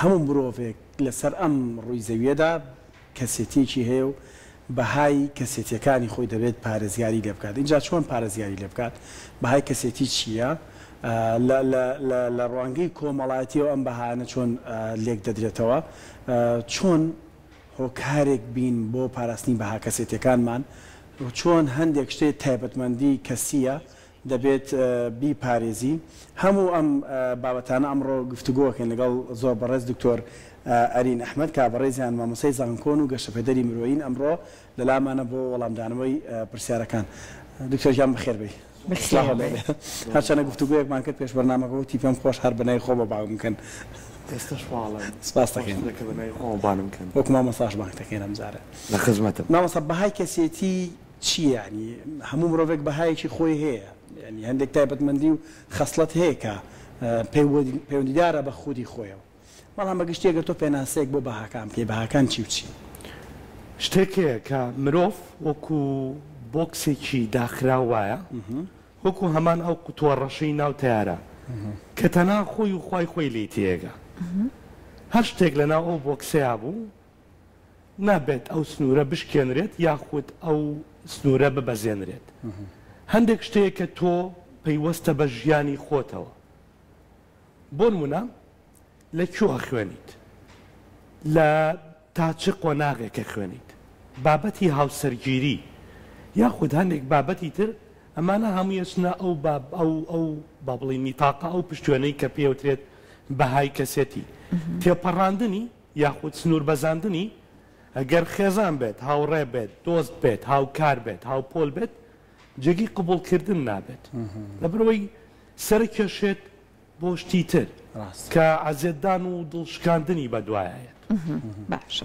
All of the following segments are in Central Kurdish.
هەموو مرۆڤێک لەسەر ئەم ڕووی زەویەدا کەسێتێکی هەیە و بەهای کەسێتیەکانی خۆی دەبێت پارێزگاری لێ بکات. اینجا چۆن پارێزگاری لێ بکات؟ بەهای کەسێتی چییە؟ لە ڕوانگەی کۆمەڵایەتیەوە ئەم بەهانە چۆن لێک دەدرێتەوە، چۆن هۆکارێک بین بۆ پاراستنی بەها کەسێتەکانمان، چۆن هەندێک شتێک تایبەتمەندی کەسیە دەبێت بیپارێزی. هەموو ئەم بابەتانە ئەمڕۆ گفتوگۆکەن لەگەڵ زۆر بەڕێز دکتۆر ئەرین ئەحمەد کا بەڕێزیان مامۆستای زانکۆن و گەشەپێدەری مرۆیین ئەمڕۆ لەلامانە بۆ وەڵامدانەوەی پرسیارەکان. دکتۆر گیان بەخێر بێ. هەرچەنە گفتوگویەکمان کرد پێش بەرنامەکە وتی پێم خۆش هەر بەنای خۆ بە باوم بکەن. سپاس دەکەین وەکو مامۆستاش بانگ دەکەین ئەم جارە. لە خزمەتم. مامۆستا بەهای کەسێتی چی یعنی؟ هەموو مرۆڤێک بەهایەکی خۆی هەیە، ینی هەندێک تایبەتمەندی و خەسڵەت هەیە کە پەیوەندیدارە بە خودی خۆیەوە. بەڵام بەگشتێگە تۆ پێناسەیەک بۆ بەهاکان پێ بەهاکان چی و چی؟ شتێکەیە کە مرۆڤ وەکو بۆکسێکی داخرا وایە، وەکو هەمان ئەو تۆڕەشەی ناو تیارە کە تەنها خۆی و خۆی لی تێگە. هەر شتێک لەناو ئەو بۆکسەیە بوو نابێت ئەو سنوورە بشکێنرێت یاخود ئەو سنوورە ببەزێنرێت. هەندێک شتەیە کە تۆ پەیوەستە بە ژیانی خۆتەوە. بۆ نمونە لەکوێ خوێنیت، لە تا چ قۆناغێکە خوێنیت، بابەتی هاوسەرگیری یاخود هەندێک بابەتی تر، ئەمانە هەموو ێچنە ئەو با بڵین میتاقە ئەو پشتوانەی کە پێوترێت بەهای کەسێتی. تێپەڕاندنی یاخود سنوور بەزاندنی ئەگەر خێزان بێت، هاوڕێ بێت، دۆست بێت، هاوکار بێت، هاوپۆل بێت، جێگی قبولکردن نابێت لەبەرەوەی سەرکێشێت بۆ شتی تر کە عەزێتدان و دڵشکاندنی بەدوایە. باش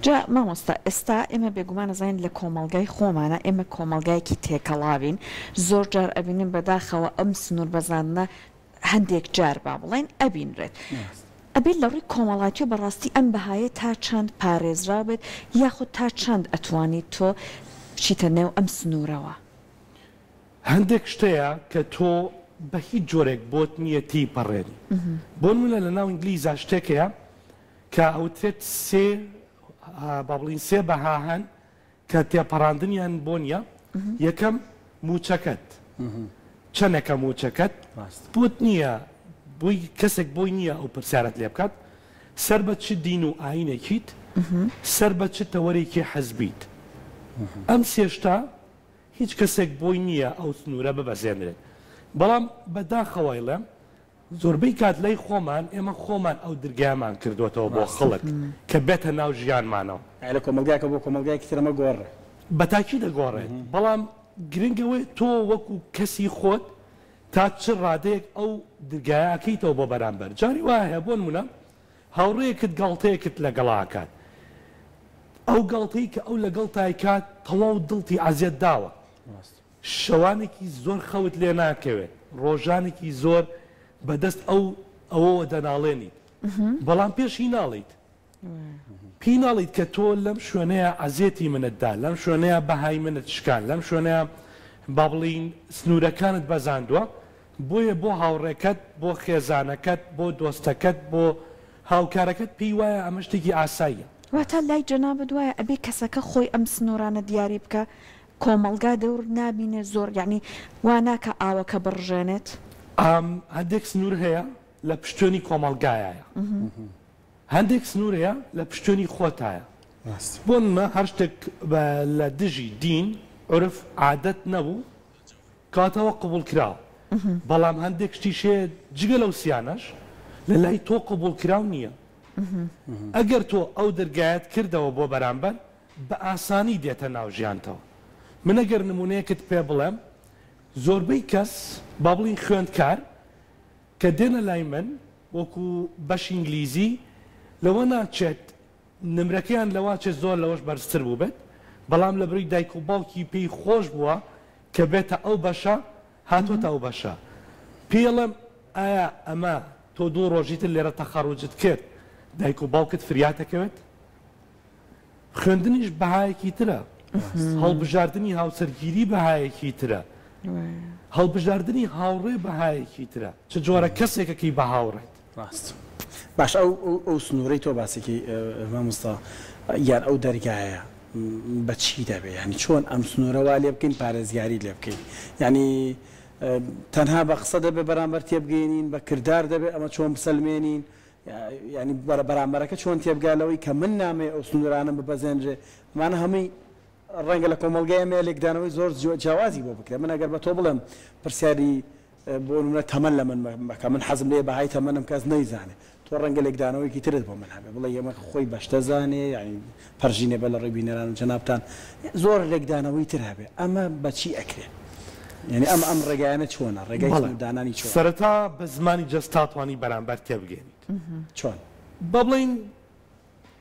جا مامۆستا ئێستا ئێمە بێگومان نەزانین لە کۆمەڵگای خۆمانە ئێمە کۆمەڵگایەکی تێکەڵاوین، زۆر جار ئەبینین بەداخەوە ئەم سنوور بەزانە هەندێک جار با بڵێن ئەبینرێت. ئەبێت لە ڕووی کۆمەڵاتی و بەڕاستی ئەم بەهایە تا چەند پارێزرا بێت یاخود تا چەند ئەتوانیت تۆ بچیتە نێو ئەم سنوورەوە؟ هەندێک شتەیە کە تۆ بە هیچ جۆرێک بۆت نیەتی پەڕێنی. بۆ نمونە لە ناو ئینگلیزا شتێکەیە کە ئەوترێت با بڵین سێ بەها هەن کە تێپەڕاندنیان بۆ نییە. یەکەم موچەکەت، چەندێکە موچەکەت بۆت نییە، بۆی کەسێک بۆی نییە ئەو پرسیارەت لێ بکات، سەر بە چ دین و ئاینێکیت، سەر بە چ تەوەرێکی حەزبیت. ئەم سێشتا هیچ کەسێک بۆی نییە ئەو سنوورە ببەزێنرێت. بەڵام بەداخەوەیڵێم زۆربەی کات لای خۆمان ئێمە خۆمان ئەو دەرگایمان کردوێتەوە بۆ خەڵک کە بێتە ناو ژیانمانەوە. لە کۆمەلگایکە بۆ کۆمەلگایکی ترەمە گۆڕێ بەتاکی دەگۆڕێت. بەڵام گرنگەوەی تۆ وەکو کەسی خۆت تا چ ڕادەیەک ئەو دەرگایەکەیتەوە بۆ بەرامبەر. جاری وایە بۆ نمونە هاوڕێیەکت گاڵتەیەکت لەگەڵاکات، ئەو گاڵتەی کە ئەو لەگەڵ تایکات تەواو دڵتی عەزیەت داوە، شەوانێکی زۆر خەوت لێ ناکەوێت، ڕۆژانێکی زۆر بەدەست ئەوەوە دەناڵێنیت، بەڵام پێشی ناڵیت، پێی ناڵیت کە تۆ لەم شوێنەیە عەزیەتی منتدا، لەم شوێنەیە بەهای منت شکان، لەم شوێنەیە با بڵین سنوورەکانت بەزاندووە، بۆیە بۆ هاوڕێکەت، بۆ خێزانەکەت، بۆ دۆستەکەت، بۆ هاوکارەکەت پێی وایە ئەمە شتێکی ئاساییە. واتە لای جەنابەت وایە ئەبێ کەسەکە خۆی ئەم سنوورانە دیاری بکە، کۆمەلگا دەور نابینێ زۆر یعنی واناکە ئاوەکە بڕژێنێت. هەندێک سنوور هەیە لە پشتێنی کۆمەلگایە، هەندێک سنوور هەیە لە پشتێنی خۆتایە. بۆ نمە هەر شتێک لە دژی دین عرف عادەت نەبوو کاتەوە قبول کراوە، بەڵام هەندێک شتیشێ جگە لەو سیانەش لە لای تۆ قبول کراو نییە. ئەگەر تۆ ئەو دەرگایەت کردەوە بۆ بەرامبەر بە ئاسانی دێتە ناو ژیانتەوە. من ئەگەر نمونەیەکت پێ بڵێم زۆربەی کەس با بڵین خوێندکار کە دێنە لای من وەکو بەش ئینگلیزی لەوە ناچێت نمرەکەیان لەوا چێت زۆر لەوەش بەرزتر بوو بێت، بەڵام لە بڕی دایک و باوکی پێی خۆش بووە کە بێتە ئەو بەشە هاتوۆتە ئەو بەشە. پێڵم ئایا ئەمە تۆ دوو ڕۆژیتر لێرە تەخەڕوجت کرد دایک و باوکت فریاتەکەوێت؟ خوێندنیش بەهایەکی ترە، هەڵبژاردننی هاوسەرگیری بەهایەکی ترە، هەڵبژاردننی هاوڕێ بەهایەکی ترە، چ جۆرە کەسێکەکەی بە هاوڕێت. باش ئەو سنوورەی تۆ باسێکی مامۆستا یان ئەو دەرگایە بەچی دەبێ ینی چۆن ئەم سنوورەوە لێ بکەین پارێزیاری لێ بکەین ینی تەنها بە قسە دەبێ بەرامبەر تێبگەینین بە کردار دەبێت ئەمە چۆن بسەلمێنین ینی بەرامبەرەکە چۆن تێبگالەوەی کە من نامێ ئەو سنوورانە ببەزێنرێ ئەمانە هەمووی ڕەنگە لە کۆمەڵگای ئەمە لێکدانەوەی زۆر جیاوازی بۆ بکرێت من ئەگەر بە تۆ بڵێم پرسیاری بۆ نمونە تەمەن لە من بکە من حەزم لێ بەهای تەمەنم کەس نەیزانێ تۆ ڕەنگە لێکدانەوەیکی ترت بۆ من هەبێ بڵێ ئێمە خۆی بەشتە زانێ ینی پەرژینێ بە لە ڕێی بینەران و جەنابتان زۆر لێکدانەوەی تر هەبێ ئەمە بەچی ئەکرێ یعنی ئەم ڕێگایانە چۆنە ڕێگای دانانی چۆن سەرەتا بە زمانی جەستاتوانی بەرامبەر تێبگەێنیت چۆن بە بڵین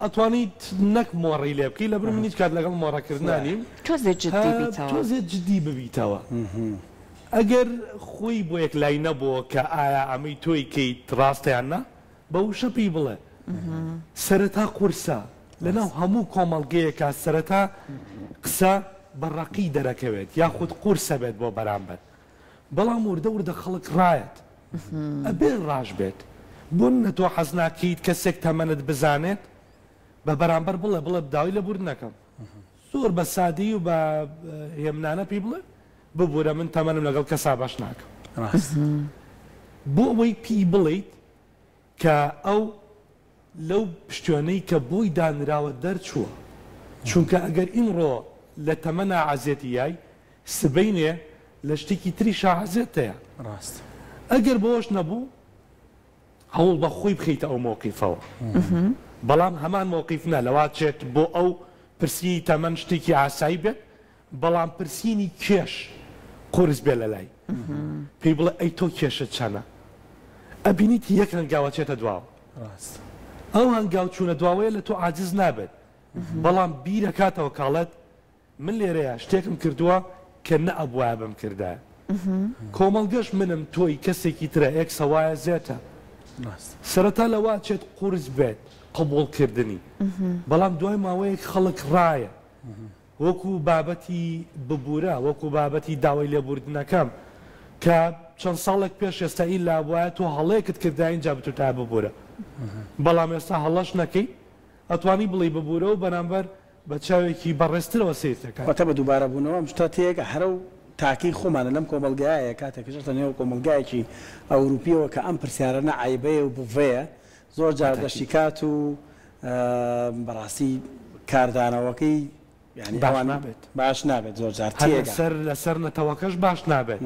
ئەتوانیت نەک مۆڕی لێ بکەی لە بر من هیچ کات لەگەڵ مۆڕەکردنانی تۆزێ جددی ببیتەوە ئەگەر خۆی بۆ یەک لای نەبووە کە ئایا ئەمەی تۆی کەیت ڕاستیان نا بە وشە پێی بڵێ سەرەتا قورسە لەناو هەموو کۆمەڵگەیەکە سەرەتا قسە بەڕقی دەرەکەوێت یاخود قورسە بێت بۆ بەرامبەر بەڵام وردە وردە خەڵک ڕایەت ئەبێ ڕاش بێت بۆن نە تۆ حەز ناکەیت کەسێک تەمەنت بزانێت بە بەرامبەر بڵێ داوای لە بور نەکەم زۆر بە سادی و بە هێمنانە پێی بڵێ ببوورە من تەمەنم لەگەڵ کەسا باش ناکەم بۆ ئەوەی پێی بڵیت کە ئەو لەو پشتیوانەی کە بۆی دانراوە دەرچووە چونکە ئەگەر ئیمڕۆ لە تەمەنا عەزێتی یای سبەینێ لە شتێکی تری شاعزێتەیە ڕاست ئەگەر بۆش نەبوو هەوڵ بە خۆی بخەیتە ئەو مۆقیفەوە بەڵام هەمان مۆقیفنە لەوا چێت بۆ ئەو پرسی تەمەن شتێکی ئاسایی بێت بەڵام پرسیینی کێش قورس بێ لە لای پێی بڵێ ئەی تۆ کێشت چەنە ئەبینیت یەک هەنگاوە چێتە دواوە ئەو هەنگاو چوونە دواوەیە لە تۆ عاجز نابێت بەڵام بیرەکاتەوە کاڵێت من لێرەیە شتێکم کردووە کە نە ئەبوایە بم کردایە کۆمەڵگەش منم تۆی کەسێکی ترە ئێک سەوایە زێتە سەرەتا لەوا چێت قورس بێت قبولکردنی بەڵام دوای ماوەیەک خەڵک ڕایە وەکو بابەتی ببوورە وەکو بابەتی داوای لێبوردنەکەم کە چەند ساڵێک پێش ئێستایی لابوایە تۆ هەڵەیەکت کرداین جا بتو تا ببوورە بەڵام ئێستا هەڵەش نەکەی ئەتوانی بڵی ببوورە و بەرامبەر بە چاوێکی بەڕێسترەوە سیرەکە واتە بە دووبارە بوونەوە ئەم شتا تێک هەرە و تاکی خۆمانە لەم کۆمەڵگایە کاتێکشتە نێو کۆمەلگایەکی ئەوروپیەوە کە ئەم پرسیارانە عیبەیە و بڤەیە زۆر جار دەشتی کات و بەڕاستی کاردانەوەکەی ینی باش نابێت زۆر جار لەسەر نەتەوەکەش باش نابێت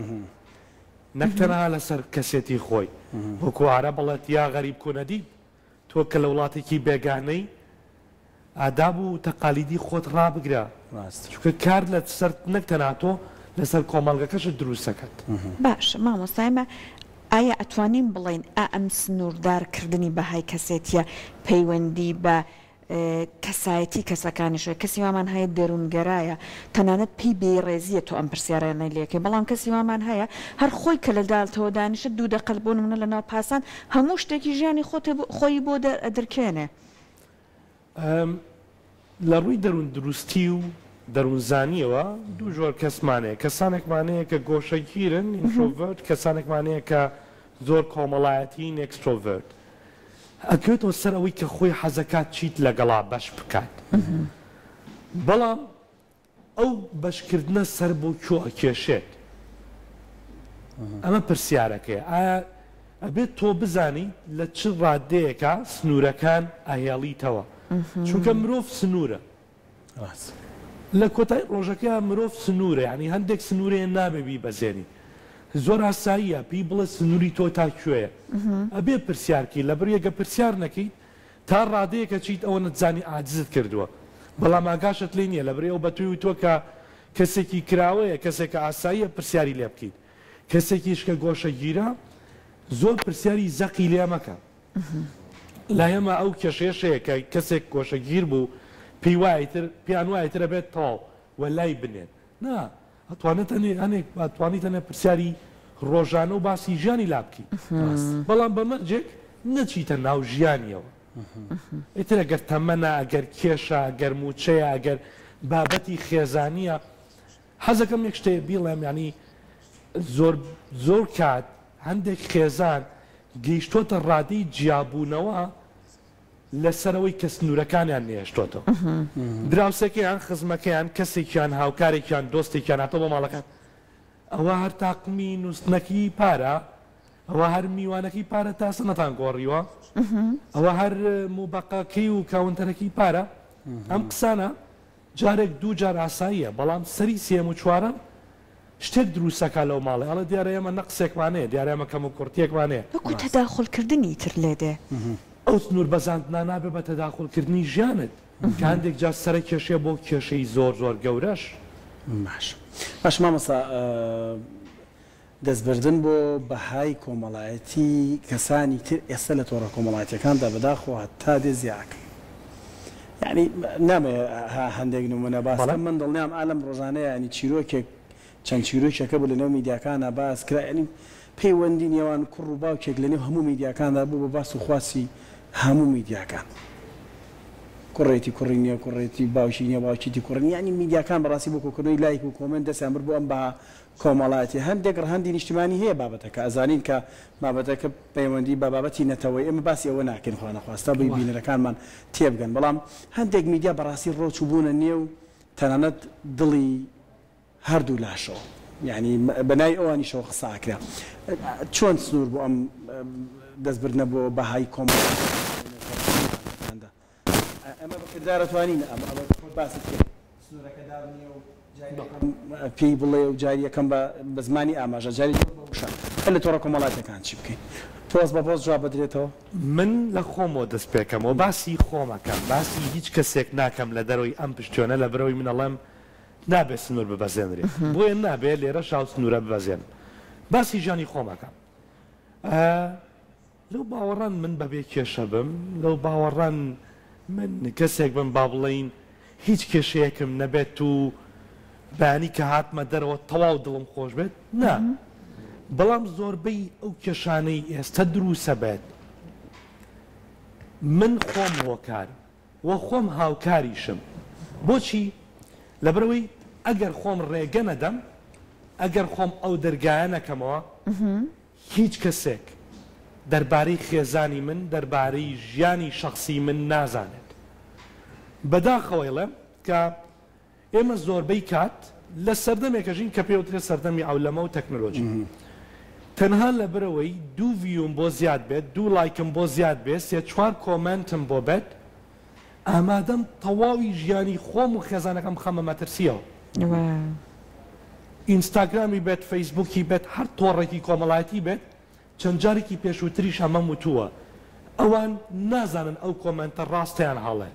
نەکتەنها لەسەر کەسێتی خۆی وەکو عارە بڵێت یا غەریب کۆنەدی تۆ کە لە وڵاتێکی بێگانەی ئاداب و تەقالیدی خۆت ڕابگرە چونکە کار لە سەر نەکتەنها تۆ لەسەر کۆمەڵگەکەشت دروستەکەت باش مامۆستایمە ئایا ئەتوانین بڵین ئەم سنووردارکردنی بەهای کەسێتیە پەیوەندی بە کەسایەتی کەسەکانیشە کەسی وامان هەیە دەروونگەرایە تەنانەت پێی بێڕێزیە تۆ ئەم پرسیارانەی لێکێ بەڵام کەسی وامان هەیە هەر خۆی کە لە دالتەوە دانیشت دوو دەقەت بۆ نمونە لە ناو پاسان هەموو شتێکی ژیانی خۆی بۆ دەرکێنێ لە ڕووی دەروون دروستی و دەروونزانیەوە دوو ژۆر کەسمانەیە کەسانێکمانەیە کە گۆشەگیرن ئینترۆڤەرت کەسانێکمانەیە کە زۆر کۆمەڵایەتین ئێکسترۆڤەرت ئەکەوێتەوە سەر ئەوەی کە خۆی حەزەکات چیت لەگەڵا بەش بکات بەڵام ئەو بەشکردنە سەر بۆ کۆ ئەکێشێت ئەمە پرسیارەکەی ئایا ئەبێت تۆ بزانی لە چ ڕادەیەکە سنوورەکان ئاهێڵیتەوە چونکە مرۆڤ سنوورە لە کۆتای ڕۆژەکە مرۆڤ سنوورە ینی هەندێک سنوورەیە نابێبی بەزێنی زۆر ئاساییە پێی بڵێ سنووری تۆ تا کوێیە ئەبێ پرسیارکی لەبەر یەکە پرسیار نەکەیت تا ڕادەیەکە چیت ئەوە نەتزانی عاجزت کردووە بەڵام ئاگاشت لێ نییە لەبەر ئەو بەتوی تۆ کە کەسێکی کراوەیە کەسێکە ئاساییە پرسیاری لێ بکەیت کەسێکیش کە گۆشەگیرە زۆر پرسیاری زەقی لێ مەکە لایەمە ئەو کێشەیە کە کەسێک گۆشەگیر بوو پێیان وایترە بێت تاڵ وەلای بنێت نا ئەتوانیت هەنێ پرسیاری ڕۆژانە و باسی ژیانی لا بکەیت بەڵام بەمەرجێک نەچیتە ناو ژیانیەوە ئیتر ئەگەر تەمەنە ئەگەر کێشە ئەگەر موچەیە ئەگەر بابەتی خێزانیە حەزەکەم یەک شتێ بیڵێم ینی زۆر کات هەندێک خێزان گەیشتۆتە ڕادەی جیابوونەوە لەسەرەوەی کە سنوورەکانیان نێشتۆتەوە دراوسەکەیان خزمەکەیان کەسێکیان هاوکارێکیان دۆستێکیان هاتۆ بە ماڵەکان ئەوە هەر تاقمی نووسنەکی پارە ئەوە هەر میوانەکەی پارە تا سنەتان گۆڕیوە ئەوە هەر موبەقەکەی و کاونتەرەکەی پارە ئەم قسانە جارێک دوو جار ئاساییە بەڵام سەری سێم و چوارەم شتێک دروستەکە لەو ماڵێ ئەڵە دیارە ئێمە نەقسێکمانەیە دیارە ئێمە کەم و کورتێکمانەیە وەکو تەداخڵکردنی تر لێدێ ئەو سنوور بەزاندنا نابێ بە تەداخڵکردنی ژیانت کە هەندێک جار سەرە کێشەیە بۆ کێشەی زۆر زۆر گەورەش باش مامۆستا دەستبردن بۆ بەهای کۆمەڵایەتی کەسانی تر ئێستا لە تۆڕە کۆمەڵایەتیەکاندا بەداخەوە تا دێ زیاکە یعنی نامێ هەندێک نمونە باسکە من دڵنیام ئالەم ڕۆژانەیە ینی چیرۆکێک چەند چیرۆکێکە بوو لەنێو میدیاکانە باس کرا ینی پەیوەندی نێوان کوڕ و باوکێک لەنێو هەموو میدیاکاندا بوو بە باس و خواسی هەموو میدیاکان کوڕێتی کوڕی نییە کوڕێتی باوشی نییە باوکیتی کوڕنی ینی میدیاکان بەڕاستی بۆ کۆکردنەوەی لایک و کۆمنت دەستیان برد بۆ ئەم بە کۆمەڵایەتی هەندێک ڕەهەندی نیشتیمانی هەیە بابەتەکە ئەزانین کە بابەتەکە پەیوەندی بە بابەتی نەتەوەی ئێمە باسی ئەوە ناکەین خوا نەخواستا بۆی بینەرەکانمان تێبگەن بەڵام هەندێک میدیا بەڕاستی ڕۆچ و بوونە نێو تەنانەت دڵی هەردوو لاشەوە یعنی بەنای ئەوانیشەوە قساکرا چۆن سنوور بۆ ئەم دەستبردنە بۆ بەهای کۆمەڵایەتی ئەمە بەکردارەتوانین ئەمە باسی سنوورەکە دابنێ و پێی بڵێ و جاری یەکەم بە زمانی ئاماژە جاری هە لە تۆڕە کۆمەڵایەتەکان چی بکەین پۆست بە پۆست جواب بدرێتەوە من لە خۆمەوە دەست پێکەمەوە باسی خۆمەکەم باسی هیچ کەسێک ناکەم لە دەرەوەی ئەم پشتیۆنە لە بەرەوەی منەڵێم نابێت سنوور ببەزێنرێ بۆیە نابێت لێرە شاو سنوورە ببەزێن باسی ژیانی خۆمەکەم لەو باوەڕان من بەبێ کێشە بم لەو باوەڕان من کەسێک بم با بڵین هیچ کێشەیەکم نەبێت و بەیانی کە هاتمە دەرەوە تەواو دڵم خۆش بێت نا بەڵام زۆربەی ئەو کێشانەی ئێستا دروسە بێت من خۆم هۆکارم وە خۆم هاوکاریشم بۆچی لەبەرەوەی ئەگەر خۆم ڕێگە نەدەم ئەگەر خۆم ئەو دەرگایە نەکەمەوە هیچ کەسێک دەربارەی خێزانی من دەربارەی ژیانی شخصی من نازانێت بەداخەوەیڵێ کە ئێمە زۆربەی کات لە سەردەمێکەژین کە پێوترێت سەردەمی ئەولەمە و تەکنۆلۆژی تەنها لە برەوەی دوو ڤیوم بۆ زیاد بێت دوو لایکم بۆ زیاد بێت سێ چوار کۆمنتم بۆ بێت ئامادەم تەواوی ژیانی خۆم و خێزانەکەم خەمە مەترسیەوە ئینستاگرامی بێت فەیسبووکی بێت هەر تۆڕێکی کۆمەڵایەتی بێت چەند جارێکی پێشووتریش هەمە وتووە ئەوان نازانن ئەو کۆمنتە ڕاستیان هەڵێ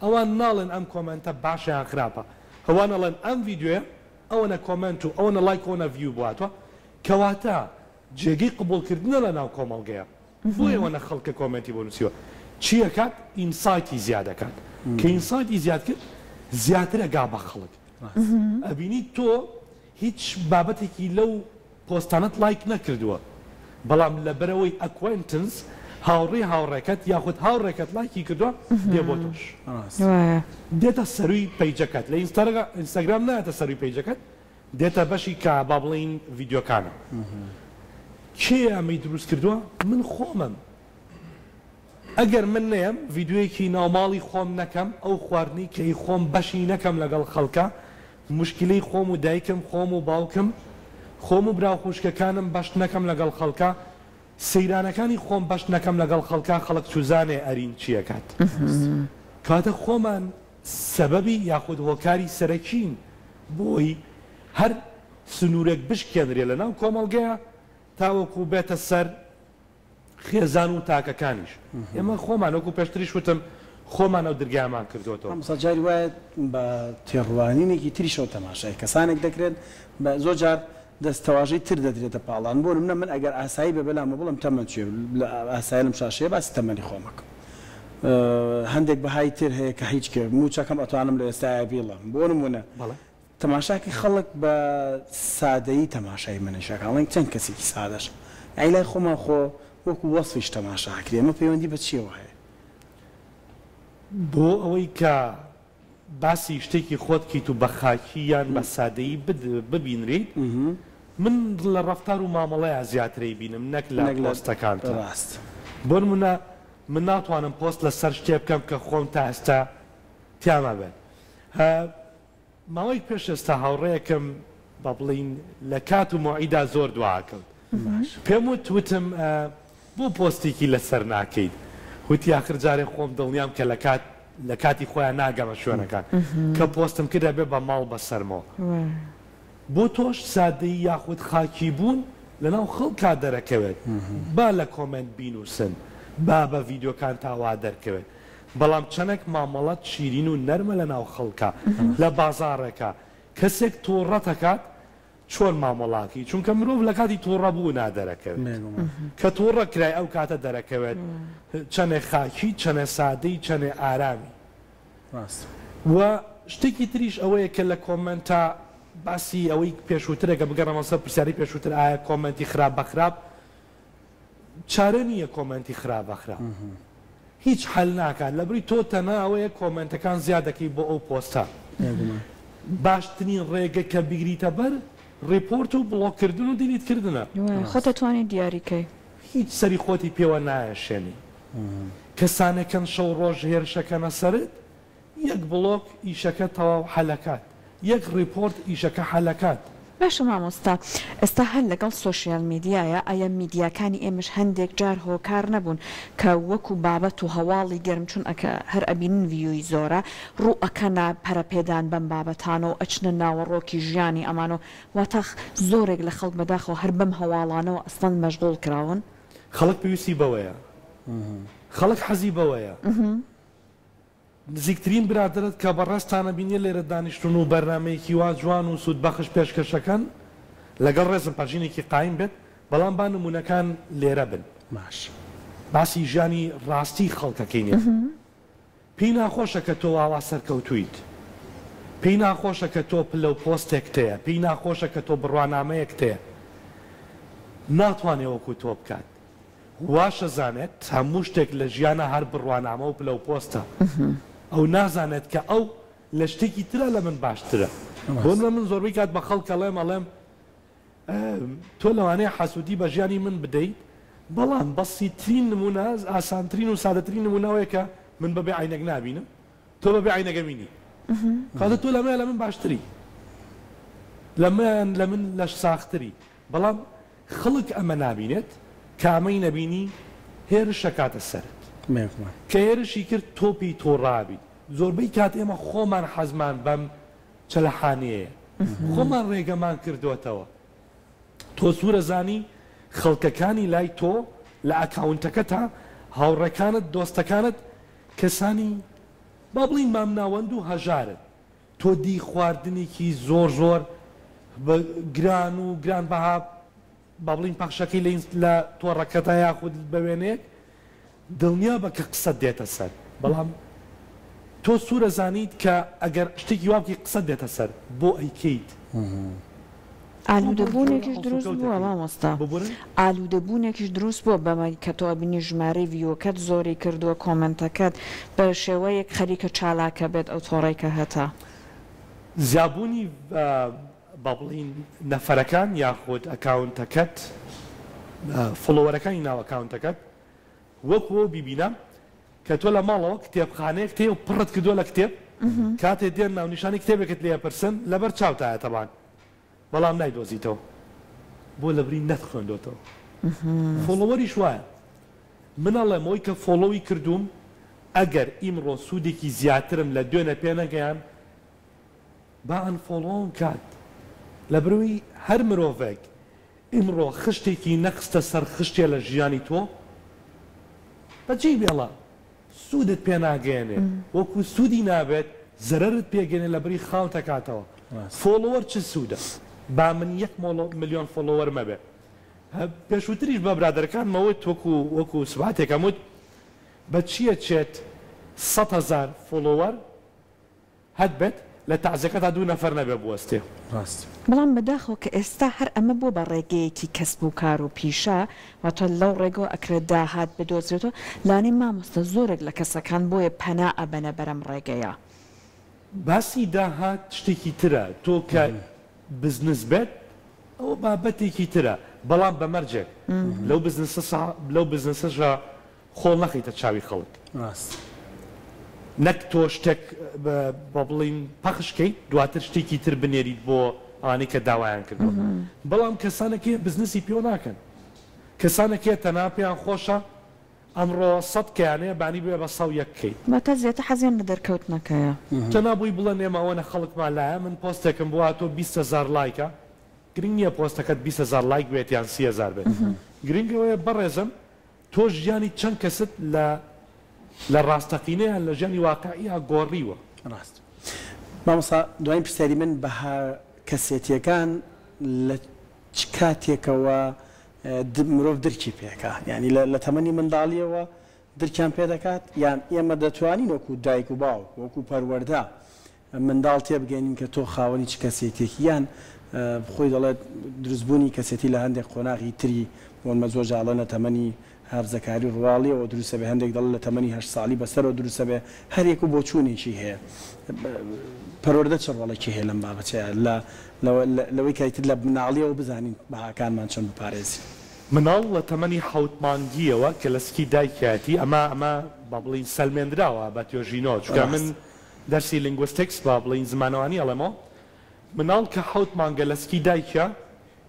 ئەوان ناڵێن ئەم کۆمنتە باشیان خراپە ئەوان ئەڵێن ئەم ڤیددیوە ئەوەنە کۆمنت و ئەوەنە لایک ئەوەنە ڤیو بواتوە کەواتە جێگەی قبولکردنە لە ناو کۆمەڵگەیە بۆ ئێوەنە خەڵکە کۆمنتی بۆ نووسیوە چیەکات ئینسایتی زیادەکات کە ئینسایتی زیاد کرد زیاتر ئەگا بە خەڵک ئەبینی تۆ هیچ بابەتێکی لەو پۆستانت لایک نەکردووە بەڵام لە بەرەوەی ئەکوێنتنس هاوڕێ هاوڕێکەت یاخود هاوڕێکەت لایکی کردووە دێ بۆ تۆش دێتە سەروی پەیجەکەت لە ئینستاگرام نایەتە سەروی پەیجەکەت دێتە بەشی کە با بڵین ڤیددیۆکانە کێ ئەمەی دروست کردووە من خۆمم ئەگەر من نەیەم ڤیددیوەیەکی ناوماڵی خۆم نەکەم ئەو خواردنی کەی خۆم بەشی نەکەم لەگەڵ خەڵکە مشکلەی خۆم و دایکم خۆم و باوکم خۆم و براو خوشکەکانم بەش نەکەم لەگەڵ خەڵکە سەیرانەکانی خۆم بەش نەکەم لەگەڵ خەڵکە خەڵک سوزانێ ئەرین چیەکات کاتە خۆمان سەبەبی یاخود هۆکاری سەرەکین بۆی هەر سنوورێک بشکێنرێ لە ناو کۆمەڵگەیە تاوەکو بێتە سەر خێزان و تاکەکانیش ئێمە خۆمان وەکو پێشتریش وتم خۆمان ئەو دەرگامان کردوەوە جاری وایە بە تێڕوانینێکی تریشەوە تەماشای کەسانێک دەکرێت بە زۆر جار دەستەواژەی تر دەدرێتە پاڵان بۆ منە من ئەگەر ئاسایی بە بەلامە بڵم تەمە چێ لە ئاسایی لەم شاشەیە باسی تەمەنی خۆمەکەم هەندێک بەهای تر هەیە کە هیچ کرد موچەکەم ئەتوانم لە ئێستایا بیڵم بۆ نمونە تەماشاکی خەڵک بە سادەیی تەماشای منەشەکەڵێن چەند کەسێکی سادەش ئەیلای خۆمان خۆ وەکو وەسفیش تەماشاکرێ ئەمە پەیوەندی بە چیەوە هەیە بۆ ئەوەی کە باسی شتێکی خۆت کەیت و بە خاکی یان بە سادەیی ببینریت من لە ڕەفتار و مامەڵەیە زیاترەی بینم نەک لە پۆستەکانتە ڕاست بۆ نمونە من ناتوانم پۆست لەسەر شتێ بکەم کە خۆم تا ئێستا تیامە بێت ماوەی پێش ئێستا هاوڕێیەکەم بە بڵین لە کات و مۆعیدا زۆر دواکەوت پێم وتم بۆ پۆستێکی لەسەر ناکەیت وتی آخر جارێ خۆم دڵنیام کە لە کاتی خۆیان ناگەمە شوێنەکان کە پۆستم کردە بێ بە ماڵ بەسەرمەوە بۆ تۆش سادەی یاخود خاکی بوون لەناو خەڵکا دەرەکەوێت با لە کۆمنت بینوسن با بە ڤیددیۆکان تاوا دەرکەوێت بەڵام چەندێک مامەڵەت شیرین و نەرمە لە ناو خەڵکە لە بازارەکە کەسێک تۆڕەتەکات چۆن مامەڵاکی چونکە مرۆڤ لە کاتی تۆڕەبوو نادەرەکەوێت کە تۆڕە کرای ئەو کاتە دەرەکەوێت چەندێ خاکی چەنە سادەی چەنێ ئارامی و شتێکی تریش ئەوەیە کە لە کۆمنتە باسی ئەوەی پێشووترێکە بگەڕەمە سەر پرسیاری پێشووتر ئایا کۆمنتی خراپ بەخراپ چارە نییە کۆمنتی خراپ بەخراپ هیچ حل ناکات لە بری تۆ تەنها ئەوەیە کۆمنتەکان زیاد دەکەی بۆ ئەو پۆستە باشترین ڕێگە کە بیگریتە بەر ڕێپۆرت و بڵۆکردن و دیلیتکردنە خۆ دەتوانێت دیاریکەی هیچ سەری خۆتی پێوە نایەشێنی کەسانێکن شەو ڕۆژ هێرشەکەنە سەرت یەک بڵۆک ئیشەکە تەواو حەلەکات یەک ڕیپۆرت ئیشەکە حەلەکات باشە مامۆستا ئێستا هەر لەگەڵ سۆشیال میدیایە ئایا میدیاکانی ئێمەش هەندێک جار هۆکار نەبوون کە وەکو بابەت و هەواڵی گەرم چون ئەکە هەر ئەبینن ڤیۆی زۆرە ڕوو ئەکەنا پەرەپێدان بەم بابەتانە و ئەچنە ناوەڕۆکی ژیانی ئەمانە واتە زۆرێک لە خەڵک بەداخەوە هەر بەم هەواڵانەوە ئەسڵەن مەشغوڵ کراون خەڵک پێویستی بەوەیە خەڵک حەزی بەوەیە نزیکترین برادرت کە بەڕێستانە بینیە لێرە دانیشتون و بەرنمەیەکی وا جوان و سوود بەخش پێشکەشەکەن لەگەڵ ڕێزم پاژینێکی قایم بێت بەڵام با نمونونەکان لێرە بن باش باسی ژیانی ڕاستی خەڵکەکەینێ پێی ناخۆشە کە تۆ واوا سەرکەوتویت پێی ناخۆشە کە تۆ پلە و پۆستێک تەیە پێی ناخۆشە کە تۆ بڕوانامەیەک تەیە ناتوانێ وەکو تۆ بکات واشە زانێت هەموو شتێک لە ژیانە هەر بڕوانامە و پلە و پۆستە ئەو نازانێت کە ئەو لە شتێکی ترە لە من باشترە بۆ من زۆربەی کات بە خەڵک ئەڵێم تۆ لەوانەیە حەسوودی بە ژیانی من بدەیت بەڵام بەسیترین نمونە ئاسانترین و سادەترین نمونەوەیە کە من بەبێ عینەک نبینم تۆ بەبێ عینەکە بینی کاتە تۆ لەمە لە من باشتری لە من لەش ساختری بەڵام خەڵک ئەمە نبینێت کامەی نەبینی هێرشە کاتە سەرت کە هێرشی کرد تۆپی تۆڕابی زۆربەی کات ئێمە خۆمان حەزمان بەم چەلەحانەیە خۆمان ڕێگەمان کردوێتەوە تۆ سوورە زانی خەڵکەکانی لای تۆ لە ئەکاونتەکە تا هاوڕێکانت دۆستەکانت کەسانی با بڵین مامناوەند و هەژارن تۆ دی خواردنێکی زۆر بە گران و گران بەها با بڵین پەخشەکەی لە تۆڕەکەتە یاخود بەوێنێک دڵنیا بە کە قسە دێتە سەر بەڵام تۆ سوورە زانیت کە ئەگەر شتێکی وابکی قسە دێتە سەر بۆ ئەیکەیت ئالوودەبوونێکیش دروست بووە مامۆستا ئالوودەبوونێکیش دروست بووە بەمای کە تۆ بینی ژمارەی ڤیۆکەت زۆری کردووە کۆمنتەکەت بە شێوەیەک خەریکە چالاکە بێت ئەو تۆڕێکە هەتا زیابوونی با بڵین نەفەرەکان یاخود ئەکاونتەکەت فڵۆوەرەکانی ناو ئەکاونتەکەت وەکوەوە بیبینە کە تۆ لە ماڵەوە کتێبخانەیەک تێ و پڕت کردووە لە کتێب کاتێ دێن ناونیشانی کتێبێکت لێ پرسن لەبەر چاوتایە تەبان بەڵام نایدۆزیتەوە بۆ لەبری نەت خوێندۆتەوە فۆڵۆوەریش وایە منەڵێم ئەوەی کە فۆڵۆوی کردووم ئەگەر ئیمڕۆ سوودێکی زیاترم لە دوێنە پێ نەگەیان با ئەنفۆڵۆم کات لە بروی هەر مرۆڤێک ئیمڕۆ خشتێکی نەخستە سەر خشتێ لە ژیانی تۆ بەجێی بێڵە سوودت پێ ناگەێنێ وەکو سوودی نابێت زەرت پێگەێنێ لە بری خاڵتە کاتەوە فۆڵۆوەر چ سوودە با من 1 ملیۆن فۆڵۆوەر مەبێ پێشووتریش بە برادەکان مەوت وەکو سواتێکەموت بە چییە چێت 100,000 فۆڵۆوەر هەت بێت لە تازەکەتا 2 نەفەر نەبێ بوەستێ بەڵام بەداخەوە کە ئێستا هەر ئەمە بۆ بە ڕێگەیەکی کەسب و کار و پیشە واتە لەو ڕێگەوە ئەکرێت داهات بدۆزرێتەوە لانی مامۆستا زۆرێک لە کەسەکان بۆیە پەنا ئەبەنە بەرەم ڕێگەیە باسی داهات شتێکی ترە تۆ کە بزنس بێت ئەو بابەتێکی ترە بەڵام بەمەرجێک لەو بزنسەژە خۆڵ نەخیتە چاوی خەڵک ڕاست نەک تۆ شتێک بە بڵین پەخشکەیت دواتر شتێکی تر بنێریت بۆ ئەوانەی کە داوایان کردەوە بەڵام کەسانێکی بزنسی پێوە ناکەن کەسانێکی تەنها پێیان خۆشە ئەمڕۆ 100 کەیانەیە بانی بێ بە 100 بکەیت بەتە زیاتر حەزیان لە دەرکەوتنەکەیە تەنابووی بڵێ نێماوەنە خەڵکمان لایە من پۆستێکم بووە تۆ 20,000 لایکە گرنگ نییە پۆستەکەت 20,000 لایک بێت یان 30,000 بێت گرنگەوەیە بەڕێزم تۆ ژیانی چەند کەست لە ڕاستەقینەیان لە ژیانی واقعیە گۆڕیوە ڕاست مامۆستا دوایین پرسیاری من بەها کەسێتیەکان لە چ کاتێکەوە مرۆڤ درکی پێکە ینی لە تەمەنی منداڵیەوە درکیان پێ دەکات یان ئێمە دەتوانین وەکو دایک و باوک وەکو پەروەردە منداڵ تێبگەینین کە تۆ خاوەنی چ کەسێتێکی یان خۆی دەڵێت دروستبوونی کەسێتی لە هەندێک قۆناغی تری بۆمە زۆر جاڵە لە تەمەنی هەرزەکاری ڕواڵیەوە دروستە بێ هەندێک دەڵ لە تەمەنی 8 ساڵی بەسەرەوە دروستە بێ هەرێک و بۆ چوونێکی هەیە پەروەردە چ ڕۆڵێکی هەیە لەم بابەتەیە لەوەی کەیتر لە مناڵیەوە بزانین بەهاکانمان چۆن بپارێزی مناڵ لە تەمەنی حوت مانگیەوە کە لەسکی دایکاتی ئەمە با بڵین سەلمێنراوە بە تۆژینۆ چکە من دەرسی لینگوستیکس با بڵین زمانەوانی ئەڵێمەوە مناڵ کە حوت مانگە لەسکی دایکە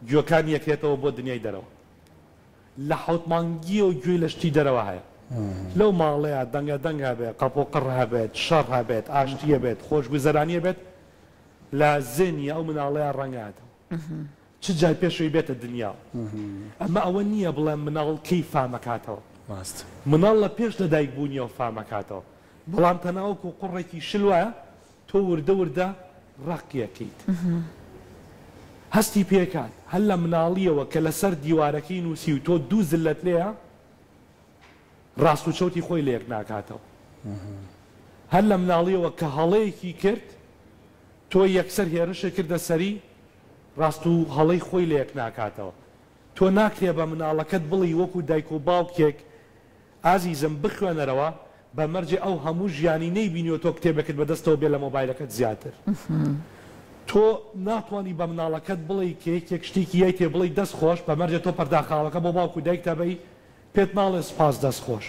گوێکان یەکرێتەوە بۆ دنیای دەرەوە لە حوت مانگی و گوێی لە شتی دەرەوە هەیە لەو ماڵەیە دەنگە دەنگ هەبێت قەپۆقڕ هەبێت شەڕ هەبێت ئاشتیە بێت خۆشگوزەرانیە بێت لە زێنی ئەو مناڵەیە ڕەنگاتەوە چ جای پێشەوەی بێتە دنیا ئەمە ئەوە نییە بڵێن مناڵ کەی فامەکاتەوە مناڵ لە پێش لە دایک بوونیەوە فامەکاتەوە بەڵام تەناوەکو قوڕێکی شلوایە تۆ وردە وردە ڕقیەکەیت هەستی پێکات هەر لە مناڵیەوە کە لەسەر دیوارەکەی نووسی و تۆ دوو زلت لێیە ڕاست و چەوتی خۆی لە یەک ناکاتەوە هەر لە مناڵیەوە کە هەڵەیەکی کرد تۆ یەکسەر هێرشە کردە سەری ڕاست و هەڵەی خۆی لە یەک ناکاتەوە تۆ ناکرێ بە مناڵەکەت بڵی وەکو دایک و باوکێک ئازیزم بخوێنەرەوە بە مەرجێ ئەو هەموو ژیانی نەیبینیەوە تۆ کتێبەکەت بەدەستەوە بێ لە مۆبایلەکەت زیاتر تۆ ناتوانانی بە مناڵەکەت بڵێ کە یەکێک شتێکی یای تێ بڵی دەست خۆش بە مەرجێ تۆ پەرداخاڵەکە بۆ باوکو دایک تەبەی پێت ماڵێ سپاس دەست خۆش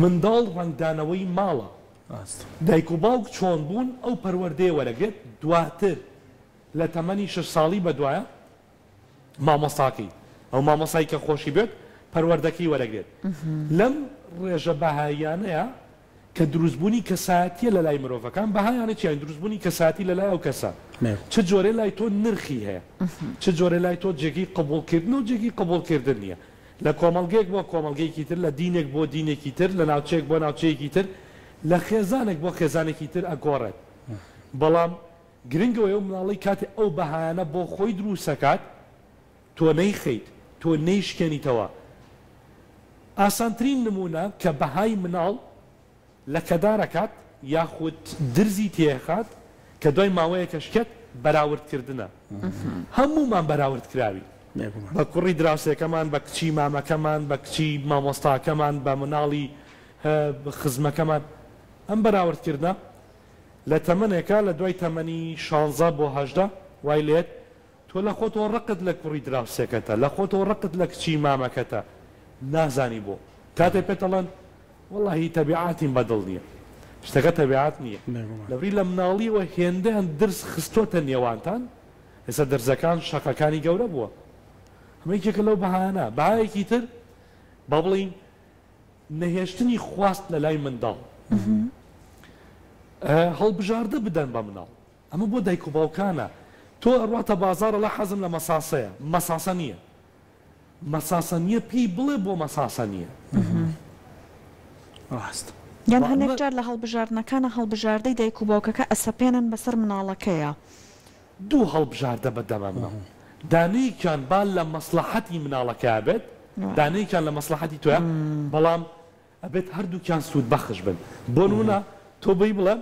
منداڵ ڕنگدانەوەی ماڵە دایک و باوک چۆن بوون ئەو پەروەردەیە وەرەگرێت دواتر لە تەمەنی 6 ساڵی بەدوایە مامۆستاکەی ئەو مامۆسایی کە خۆشی بێت پەروەردەکەی وەرەگرێت لەم ڕێژە بەهایانەیە کە دروستبوونی کەسایەتیە لە لای مرۆڤەکان بەهایانە چیان دروستبوونی کەسایەتی لە لای ئەو کەسە چ جۆرە لای تۆ نرخی هەیە چ جۆرە لای تۆ جێگەی قبوڵکردن و جێگی قبوڵکردن نییە لە کۆمەڵگەیەک بۆ کۆمەڵگەیەکی تر لە دینێک بۆ دینێکی تر لە ناوچەیەک بۆ ناوچەیەکی تر لە خێزانێک بۆ خێزانێکی تر ئەگۆڕێت بەڵام گرنگەوە ئەو مناڵی کاتێ ئەو بەهایانە بۆ خۆی دروستەکات تۆ نەیخەیت تۆ نەیشکێنیتەوە ئاسانترین نمونە کە بەهای مناڵ لە کەدارەکات یاخود درزی تێخات کە دوای ماوەیەکە شکێت بەراوردکردنە هەمومان بەراورد کراوی بە کوڕی دراوسێکەمان بە کچی مامەکەمان بە کچی مامۆستاکەمان بە مناڵی خزمەکەمان ئەم بەراوردکردە لە تەمەنێکە لە دوای تەمەنی 16 بۆ 18 وای لێت تۆ لە خۆتەوە ڕقت لە کوڕی دراوسێکەتە لە خۆتەوە ڕقت لە کچی مامەکەتە نازانی بۆ کاتێ پێتەڵەن وەڵاهی تەبیعاتیم بەدڵ نییە شتەکە تەبیعات نییە لەبری لە مناڵیەوە هێندەیان درس خستۆتە نێوانتان ئێستا دەرزەکان شەقەکانی گەورە بووە هەمەیەکێکە لەو بەهانە بەهایەکی تر با بڵین نەهێشتنی خواست لە لای منداڵ هەڵبژاردە بدەن بە مناڵ ئەمە بۆ دایک و باوکانە تۆ ئەڕواتە بازارە لە حەزم لە مەساسەیە مەساسە نییە مەساسە نییە پێی بڵێ بۆ مەساسە نییە ڕاست یان هەندێک جار لە هەڵبژاردنەکانە هەڵبژاردەی دایک و باوکەکە ئەسەپێنن بەسەر مناڵەکەیە دوو هەڵبژاردە بەدەمە مناڵ دانەیەکیان با لە مەسلحەتی مناڵەکە بێت دانەیەکیان لە مەسلحەتی تۆیە بەڵام ئەبێت هەردووکیان سوود بەخش بن بۆ نمونە تۆ بی بڵێ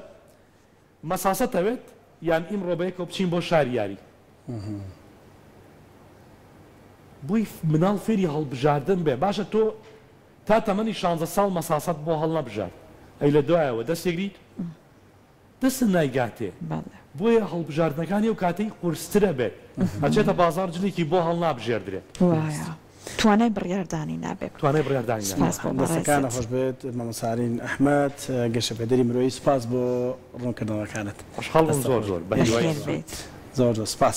مەساسەتەوێت یان ئیمڕۆ بەیەکەوە بچین بۆ شاری یاری بۆی مناڵ فێری هەڵبژاردن بێ باشە تۆ تا تەمەنی 16 ساڵ مەساسەت بۆ هەڵ نەبژار ئەی لە دوایەوە دەستێگریت دەست نایگاتێ بۆیە هەڵبژاردنەکانی و کاتەی قورسترە بێت ئەچێتە بازار جلێکی بۆ هەڵ نابژێردرێت وایە توانای بڕیاردانی نابێت توانای بڕیاردانی دەستەکانە خۆش بێت مامۆسارین ئەحمەد گەشەپێدەری مرۆیی سپاس بۆ ڕوونکردنەوەکانت خۆشحاڵ بووم زۆر زۆر بە هیوای بێت زۆر سپاس